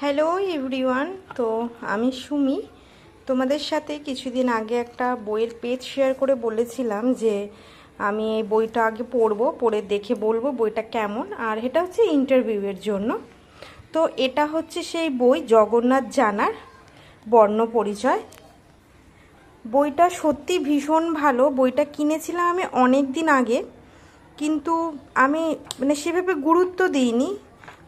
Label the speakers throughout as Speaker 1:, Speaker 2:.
Speaker 1: Hello everyone. তো আমি সুমি, তোমাদের সাথে কিছুদিন আগে একটা বইয়ের পেজ শেয়ার করে বলেছিলাম যে আমি এই বইটা আগে পড়ে দেখে বলবো বইটা কেমন, আর এটা হচ্ছে ইন্টারভিউয়ের জন্য। তো এটা হচ্ছে সেই বই জগন্নাথ জানার বর্ণ পরিচয়। বইটা সত্যি ভীষণ ভালো। বইটা কিনেছিলাম আমি অনেক দিন আগে, কিন্তু আমি সেভাবে গুরুত্ব দিইনি।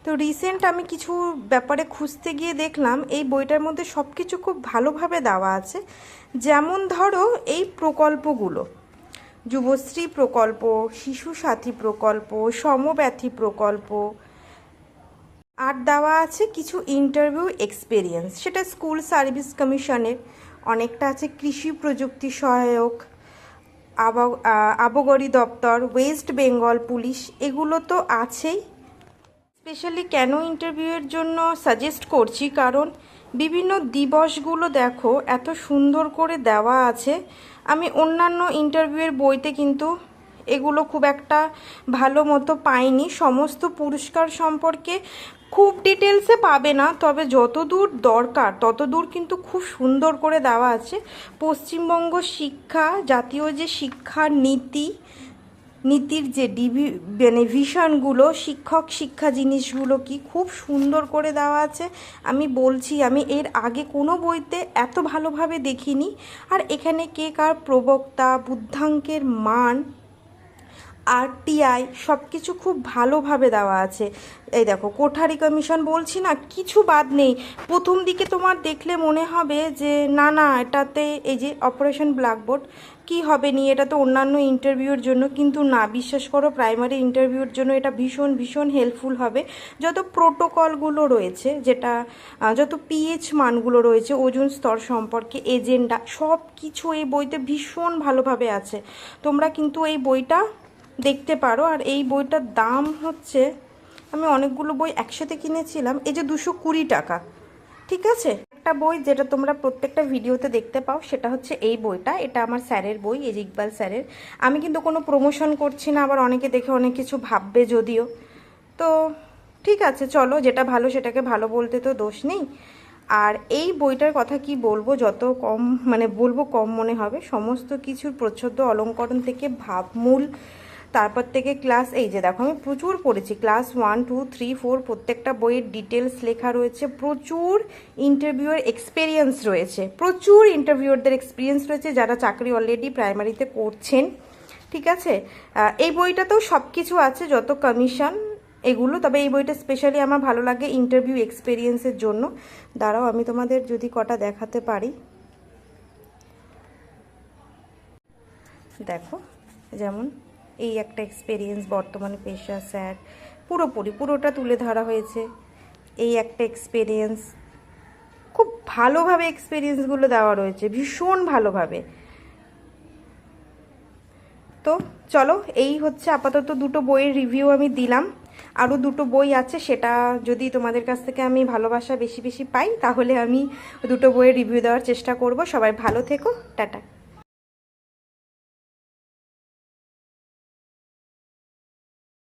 Speaker 1: তো রিসেন্ট আমি কিছু ব্যাপারে খুঁজতে গিয়ে দেখলাম এই বইটার মধ্যে সব কিছু খুব ভালোভাবে দেওয়া আছে। যেমন ধরো এই প্রকল্পগুলো, যুবশ্রী প্রকল্প, শিশু সাথী প্রকল্প, সমব্যথী প্রকল্প, আর দেওয়া আছে কিছু ইন্টারভিউ এক্সপিরিয়েন্স, সেটা স্কুল সার্ভিস কমিশনের, অনেকটা আছে কৃষি প্রযুক্তি সহায়ক, আবগারি দপ্তর, ওয়েস্ট বেঙ্গল পুলিশ, এগুলো তো আছেই। স্পেশালি কেন ইন্টারভিউয়ের জন্য সাজেস্ট করছি, কারণ বিভিন্ন দিবসগুলো দেখো এত সুন্দর করে দেওয়া আছে। আমি অন্যান্য ইন্টারভিউয়ের বইতে কিন্তু এগুলো খুব একটা ভালো মতো পাইনি। সমস্ত পুরস্কার সম্পর্কে খুব ডিটেলসে পাবে না, তবে যতদূর দরকার ততদূর কিন্তু খুব সুন্দর করে দেওয়া আছে। পশ্চিমবঙ্গ শিক্ষা, জাতীয় যে শিক্ষা নীতির যে ভিশনগুলো, শিক্ষক শিক্ষা জিনিসগুলো কি খুব সুন্দর করে দেওয়া আছে। আমি বলছি, আমি এর আগে কোনো বইতে এত ভালোভাবে দেখিনি। আর এখানে কে কার প্রবক্তা, বুদ্ধাঙ্কের মান, আরটিআই, সব কিছু খুব ভালোভাবে দেওয়া আছে। এই দেখো কোঠারি কমিশন, বলছি না কিছু বাদ নেই। প্রথম দিকে তোমার দেখলে মনে হবে যে না না এটাতে এই যে অপারেশন ব্ল্যাকবোর্ড কি হবে নি, এটা তো অন্যান্য ইন্টারভিউর জন্য, কিন্তু না, বিশ্বাস করো প্রাইমারি ইন্টারভিউর জন্য এটা ভীষণ ভীষণ হেল্পফুল হবে। যত প্রোটোকলগুলো রয়েছে, যেটা যত পিএইচ মানগুলো রয়েছে, ওজন স্তর সম্পর্কে এজেন্ডা, সব কিছু এই বইতে ভীষণ ভালোভাবে আছে। তোমরা কিন্তু এই বইটা দেখতে পারো। আর এই বইটার দাম হচ্ছে, আমি অনেকগুলো বই একসাথে কিনেছিলাম, এই যে 220 টাকা। ঠিক আছে, একটা বই যেটা তোমরা প্রত্যেকটা ভিডিওতে দেখতে পাও সেটা হচ্ছে এই বইটা। এটা আমার স্যারের বই, এই যে ইকবাল স্যারের। আমি কিন্তু কোনো প্রমোশন করছি না, আবার অনেকে দেখে অনেক কিছু ভাববে যদিও। তো ঠিক আছে, চলো, যেটা ভালো সেটাকে ভালো বলতে তো দোষ নেই। আর এই বইটার কথা কি বলবো, যত কম বলবো কম মনে হবে। সমস্ত কিছুর প্রচ্ছদ অলঙ্করণ থেকে ভাবমূল, তারপর থেকে ক্লাস, এই যে দেখো আমি প্রচুর পড়েছি, ক্লাস 1, 2, 3, 4 প্রত্যেকটা বইয়ের ডিটেলস লেখা রয়েছে। প্রচুর ইন্টারভিউয়ের এক্সপিরিয়েন্স রয়েছে, প্রচুর ইন্টারভিউয়ারদের এক্সপিরিয়েন্স রয়েছে যারা চাকরি অলরেডি প্রাইমারিতে করছেন। ঠিক আছে, এই বইটাতেও সব কিছু আছে, যত কমিশন এগুলো। তবে এই বইটা স্পেশালি আমার ভালো লাগে ইন্টারভিউ এক্সপিরিয়েন্সের জন্য। দাঁড়াও আমি তোমাদের যদি কটা দেখাতে পারি। দেখো, যেমন এই একটা এক্সপিরিয়েন্স, বর্তমানে পেশা স্যার, পুরোটা তুলে ধরা হয়েছে। এই একটা এক্সপিরিয়েন্স, খুব ভালোভাবে এক্সপিরিয়েন্সগুলো দেওয়া রয়েছে, ভীষণ ভালোভাবে। তো চলো, এই হচ্ছে আপাতত দুটো বইয়ের রিভিউ আমি দিলাম। আরও দুটো বই আছে, সেটা যদি তোমাদের কাছ থেকে আমি ভালোবাসা বেশি বেশি পাই তাহলে আমি দুটো বইয়ের রিভিউ দেওয়ার চেষ্টা করব। সবাই ভালো থেকো, টাটা।